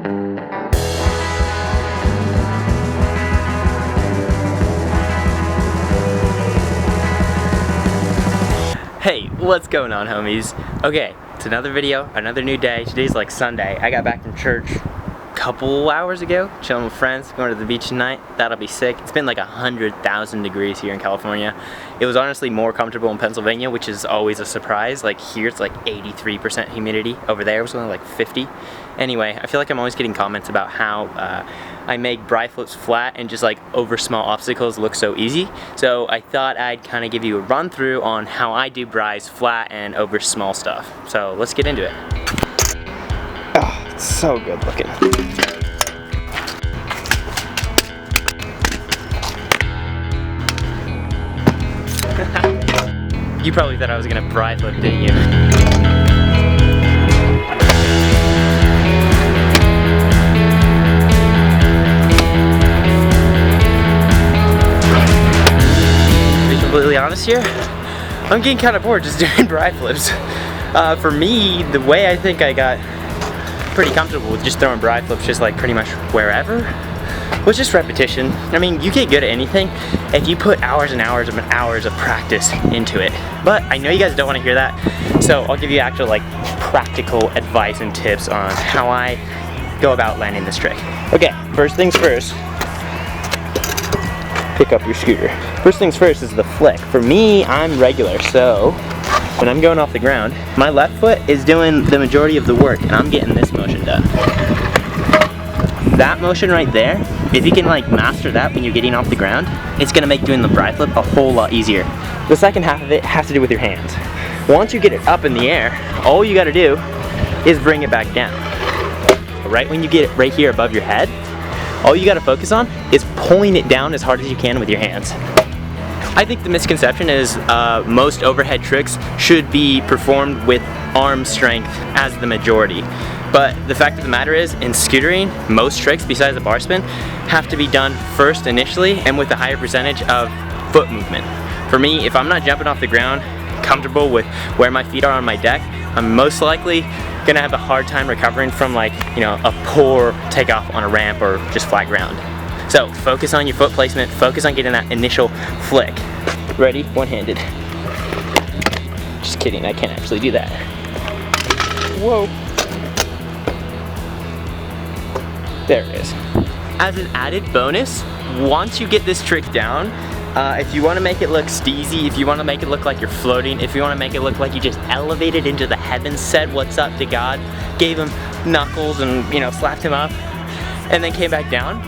Hey, what's going on, homies? Okay, it's another video, another new day. Today's like Sunday. I got back from church a couple hours ago, chilling with friends, going to the beach tonight. That'll be sick. It's been like 100,000 degrees here in California. It was honestly more comfortable in Pennsylvania, which is always a surprise. Like here it's like 83% humidity. Over there it was only like 50. Anyway, I feel like I'm always getting comments about how I make bri flips flat and just like over small obstacles look so easy. So I thought I'd kind of give you a run through on how I do bris flat and over small stuff. So let's get into it. Oh, it's so good looking. You probably thought I was gonna bri flip, didn't you? Completely honest here, I'm getting kind of bored just doing bri flips. For me, the way I think I got pretty comfortable with just throwing bri flips just like pretty much wherever was just repetition. I mean, you get good at anything if you put hours and hours and hours of practice into it. But I know you guys don't want to hear that, so I'll give you actual like practical advice and tips on how I go about landing this trick. Okay, first things first. Pick up your scooter. First things first is the flick. For me, I'm regular, so when I'm going off the ground, my left foot is doing the majority of the work and I'm getting this motion done. That motion right there, if you can like master that when you're getting off the ground, it's gonna make doing the bri flip a whole lot easier. The second half of it has to do with your hands. Once you get it up in the air, all you gotta do is bring it back down. Right when you get it right here above your head, all you gotta focus on is pulling it down as hard as you can with your hands. I think the misconception is most overhead tricks should be performed with arm strength as the majority. But the fact of the matter is, in scootering, most tricks besides the bar spin have to be done first initially and with a higher percentage of foot movement. For me, if I'm not jumping off the ground, comfortable with where my feet are on my deck, I'm most likely gonna have a hard time recovering from like, you know, a poor takeoff on a ramp or just flat ground. So focus on your foot placement, focus on getting that initial flick. Ready? One-handed. Just kidding, I can't actually do that. Whoa. There it is. As an added bonus, once you get this trick down, if you want to make it look steezy, if you want to make it look like you're floating, if you want to make it look like you just elevated into the heavens, said what's up to God, gave him knuckles and, you know, slapped him up, and then came back down,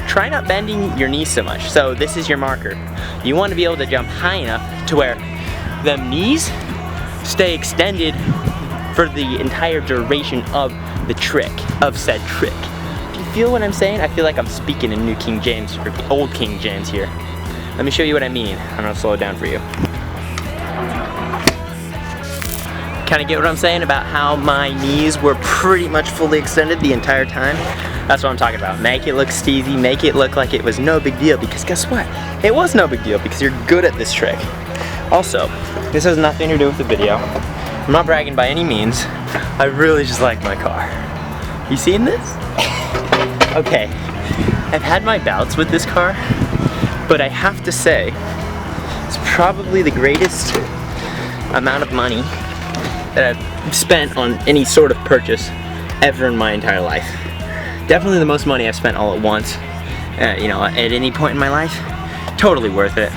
try not bending your knees so much. So this is your marker. You want to be able to jump high enough to where the knees stay extended for the entire duration of the trick, of said trick. Do you feel what I'm saying? I feel like I'm speaking in New King James, or Old King James here. Let me show you what I mean. I'm gonna slow it down for you. Kind of get what I'm saying about how my knees were pretty much fully extended the entire time? That's what I'm talking about. Make it look steezy, make it look like it was no big deal, because guess what? It was no big deal because you're good at this trick. Also, this has nothing to do with the video. I'm not bragging by any means. I really just like my car. You seen this? Okay, I've had my bouts with this car, but I have to say, it's probably the greatest amount of money that I've spent on any sort of purchase ever in my entire life. Definitely the most money I've spent all at once, you know, at any point in my life. Totally worth it.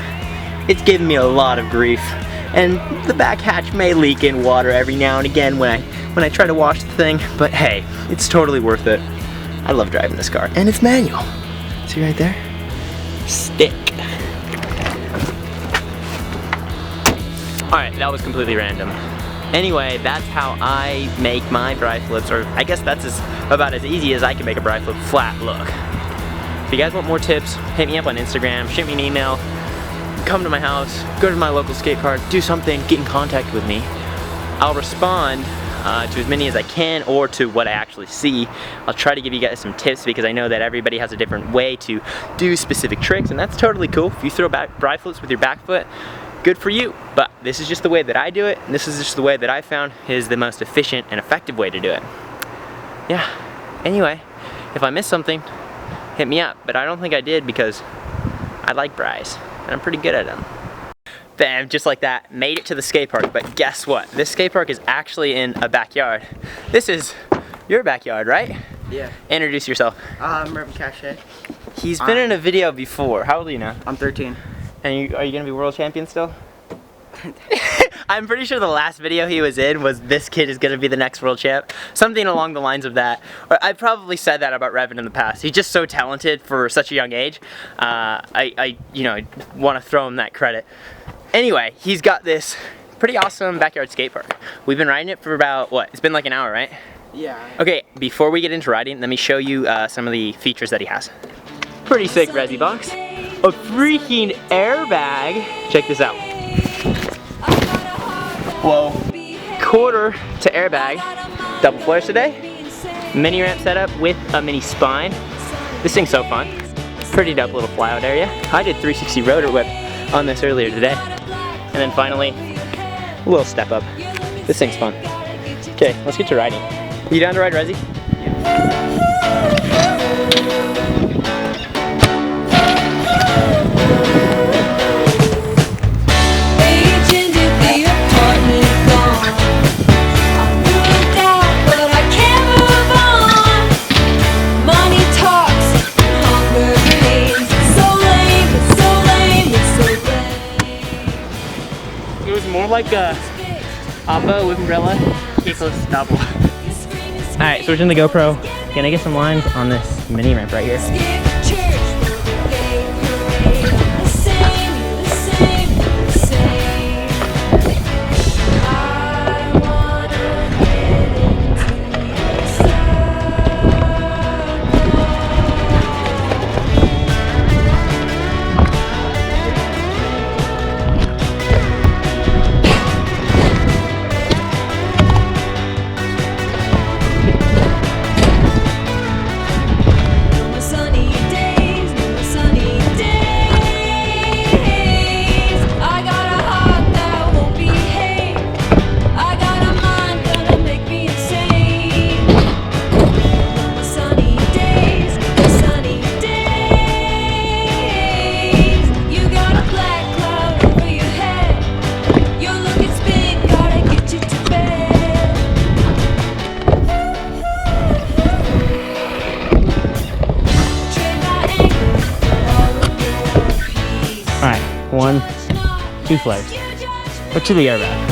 It's given me a lot of grief, and the back hatch may leak in water every now and again when I try to wash the thing, but hey, it's totally worth it. I love driving this car, and it's manual. See right there? Stick. Alright, that was completely random. Anyway, that's how I make my bri flips, or I guess that's about as easy as I can make a bri flip flat look. If you guys want more tips, hit me up on Instagram, shoot me an email, come to my house, go to my local skate park, do something, get in contact with me. I'll respond to as many as I can, or to what I actually see. I'll try to give you guys some tips because I know that everybody has a different way to do specific tricks, and that's totally cool. If you throw bri flips with your back foot, good for you. But this is just the way that I do it, and this is just the way that I found is the most efficient and effective way to do it. Yeah, Anyway, if I missed something, hit me up. But I don't think I did because I like Bryce and I'm pretty good at them. Bam, just like that, made it to the skate park. But guess what? This skate park is actually in a backyard. This is your backyard, right? Yeah. Introduce yourself. I'm Reverend Cachet. He's been in a video before. How old are you now? I'm 13. And are you gonna be world champion still? I'm pretty sure the last video he was in was this kid is gonna be the next world champ. Something along the lines of that. Or I probably said that about Revan in the past. He's just so talented for such a young age. I want to throw him that credit. Anyway, he's got this pretty awesome backyard skate park. We've been riding it for about, what? It's been like an hour, right? Yeah. Okay, before we get into riding, let me show you some of the features that he has. Pretty sick resi box. A freaking airbag. Check this out. Whoa. Quarter to airbag. Double flares today. Mini ramp setup with a mini spine. This thing's so fun. Pretty dope little flyout area. I did 360 rotor whip on this earlier today. And then finally, a little step up. This thing's fun. Okay, let's get to riding. You down to ride resi? It was more like a Amba with umbrella, kickless double. Alright, switching to GoPro. Gonna get some lines on this mini ramp right here. Alright, 1, 2 flares. Or to the airbag.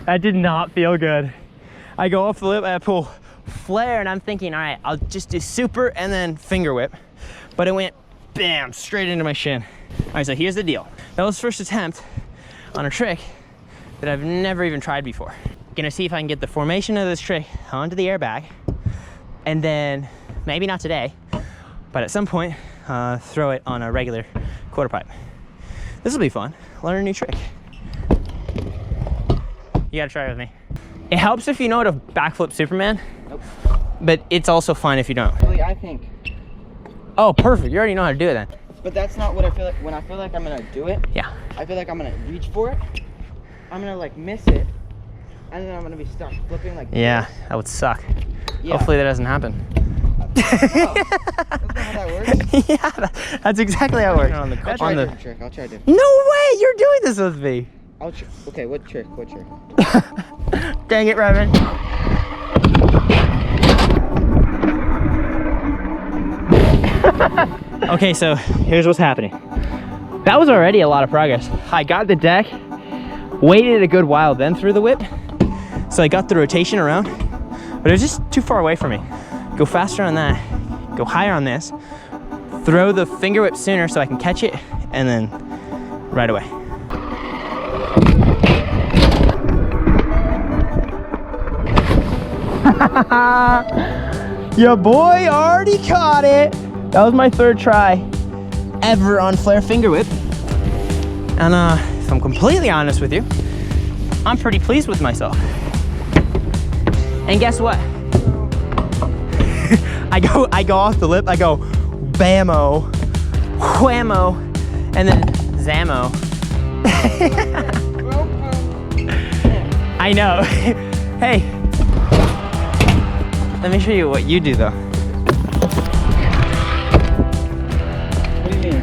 That did not feel good. I go off the lip, I pull flare, and I'm thinking, all right, I'll just do super and then finger whip. But it went bam, straight into my shin. All right, so here's the deal. That was first attempt on a trick that I've never even tried before. Gonna see if I can get the formation of this trick onto the airbag, and then maybe not today, but at some point, throw it on a regular quarter pipe. This will be fun. Learn a new trick. You gotta try it with me. It helps if you know how to backflip Superman. Nope. But it's also fine if you don't. Really, I think. Oh, perfect. You already know how to do it then. But that's not what I feel like. When I feel like I'm gonna do it, yeah. I feel like I'm gonna reach for it. I'm gonna like miss it. And then I'm gonna be stuck flipping like yeah, this. That would suck. Yeah. Hopefully that doesn't happen. Oh, that's not how that works? Yeah, that's exactly how it works. I'll try a different trick. I'll try a different. No way! You're doing this with me. Okay, what trick? What trick? Dang it, Revan. Okay, so here's what's happening. That was already a lot of progress. I got the deck, waited a good while, then threw the whip. So I got the rotation around, but it was just too far away from me. Go faster on that, go higher on this, throw the finger whip sooner so I can catch it, and then right away. Your boy already caught it. That was my 3rd try ever on flare finger whip. And if I'm completely honest with you, I'm pretty pleased with myself. And guess what? I go off the lip, I go bammo, whammo, and then zammo. I know. Hey, let me show you what you do though. What do you mean?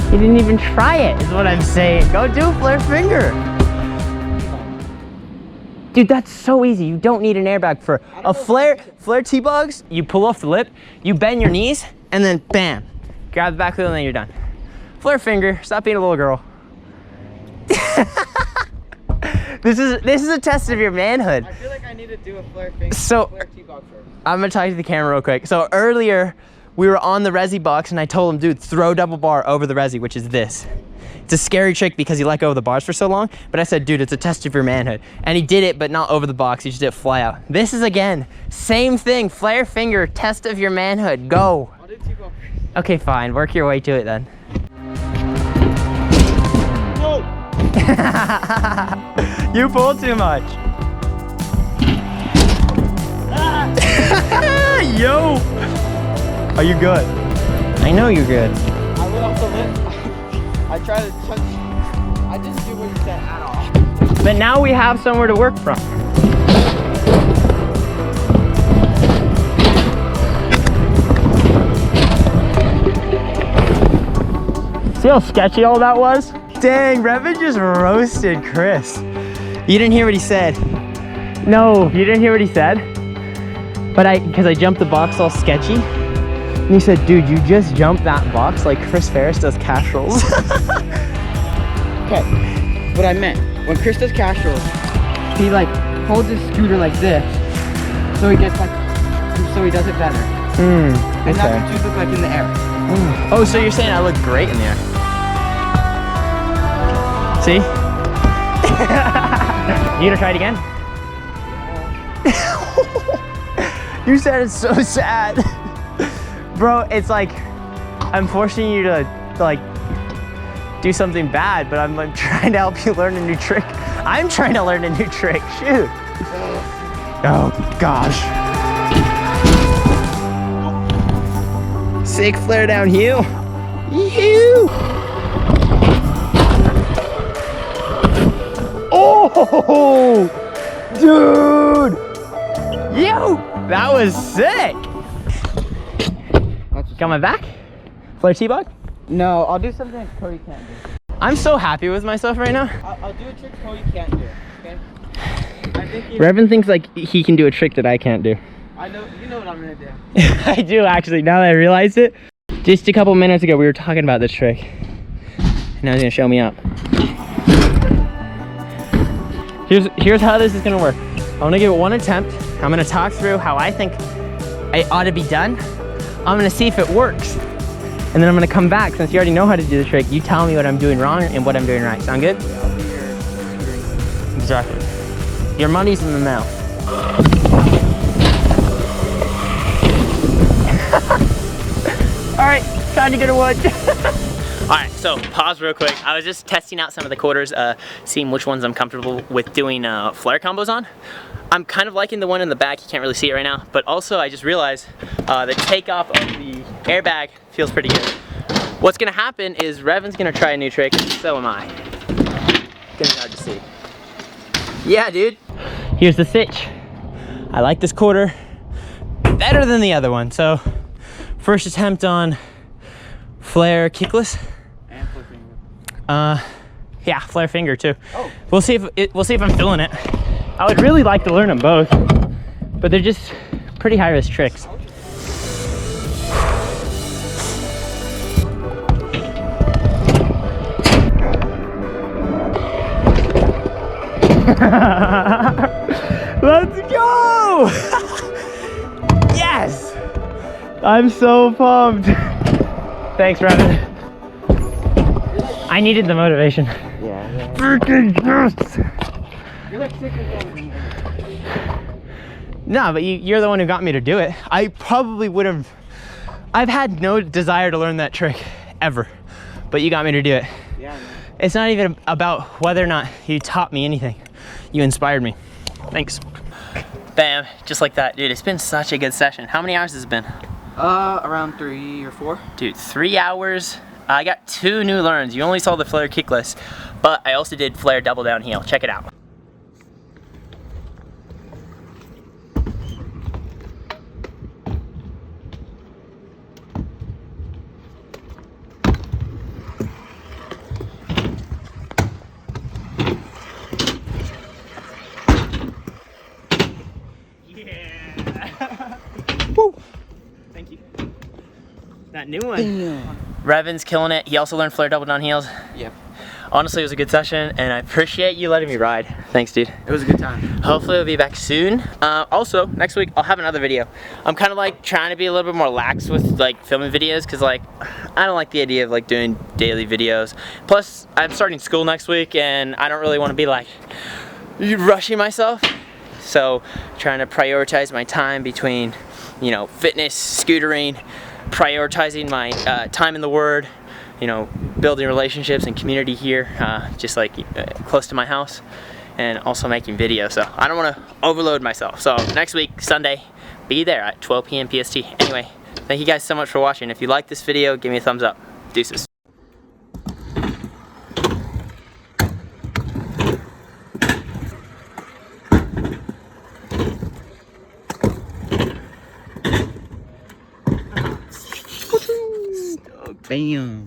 You didn't even try it, is what I'm saying. Go do flare finger. Dude, that's so easy. You don't need an airbag for a flare T-bugs. You pull off the lip, you bend your knees, and then bam, grab the back wheel, and then you're done. Flare finger. Stop being a little girl. This is a test of your manhood. I feel like I need to do a flare finger. So Flare T-bog first. I'm gonna talk to the camera real quick. So earlier we were on the resi box, and I told him, dude, throw double bar over the resi, which is this. It's a scary trick because you let go of the bars for so long, but I said, dude, it's a test of your manhood. And he did it, but not over the box, he just did it fly out. This is, again, same thing, flare finger, test of your manhood, go. I'll do T-bog first. Okay, fine, work your way to it then. Whoa! You pulled too much. Yo! Are you good? I know you're good. I went off the lip. I tried to touch. I didn't do what you said at all. But now we have somewhere to work from. See how sketchy all that was? Dang, Revin just roasted Chris. You didn't hear what he said. No, you didn't hear what he said? But because I jumped the box all sketchy. And he said, dude, you just jumped that box like Chris Ferris does cash rolls. Okay, what I meant, when Chris does cash rolls, he like holds his scooter like this, so he gets like, so he does it better. And that's what you look like in the air. Oh, so you're saying I look great in the air? See? You gonna try it again? You said it's so sad. Bro, it's like, I'm forcing you to like, do something bad, but I'm like trying to help you learn a new trick. I'm trying to learn a new trick, shoot. Oh gosh. Sick flare down heel. Yoo! Oh, dude! Yo, that was sick. Got my back? Flare T-bug? No, I'll do something that Cody can't do. I'm so happy with myself right now. I'll do a trick Cody can't do, okay? I think Revin thinks like he can do a trick that I can't do. I know, you know what I'm gonna do. I do actually, now that I realized it. Just a couple minutes ago we were talking about this trick. And now he's gonna show me up. Here's how this is gonna work. I'm gonna give it one attempt. I'm gonna talk through how I think it ought to be done. I'm gonna see if it works. And then I'm gonna come back, since you already know how to do the trick, you tell me what I'm doing wrong and what I'm doing right. Sound good? Exactly. Your money's in the mouth. All right, time to go to wood. All right, so pause real quick. I was just testing out some of the quarters, seeing which ones I'm comfortable with doing flare combos on. I'm kind of liking the one in the back. You can't really see it right now, but also I just realized the takeoff of the airbag feels pretty good. What's gonna happen is Revin's gonna try a new trick, and so am I. It's gonna be hard to see. Yeah, dude. Here's the sitch. I like this quarter better than the other one. So, first attempt on flare kickless. And flare finger. Yeah, flare finger too. Oh. We'll see if I'm feeling it. I would really like to learn them both, but they're just pretty high risk tricks. Let's go! Yes! I'm so pumped. Thanks, Revin. I needed the motivation. Yeah. Freaking yes! You're like 6 years older than me. No, but you're the one who got me to do it. I probably would have, I've had no desire to learn that trick ever, but you got me to do it. Yeah, man. It's not even about whether or not you taught me anything. You inspired me. Thanks. Bam, just like that. Dude, it's been such a good session. How many hours has it been? Around 3 or 4. Dude, 3 hours. I got 2 new learns. You only saw the flare kickless, but I also did flare double down heel. Check it out. Woo! Thank you. That new one. Damn. Revan's killing it. He also learned flare double down heels. Yep. Honestly, it was a good session, and I appreciate you letting me ride. Thanks, dude. It was a good time. Hopefully, we'll be back soon. Also, next week, I'll have another video. I'm kind of like trying to be a little bit more lax with like filming videos, because like, I don't like the idea of like doing daily videos. Plus, I'm starting school next week, and I don't really want to be like rushing myself. So, trying to prioritize my time between, you know, fitness, scootering, prioritizing my time in the Word, you know, building relationships and community here, just like close to my house, and also making videos. So I don't want to overload myself. So next week, Sunday, be there at 12 p.m. PST. Anyway, thank you guys so much for watching. If you like this video, give me a thumbs up. Deuces. Bam.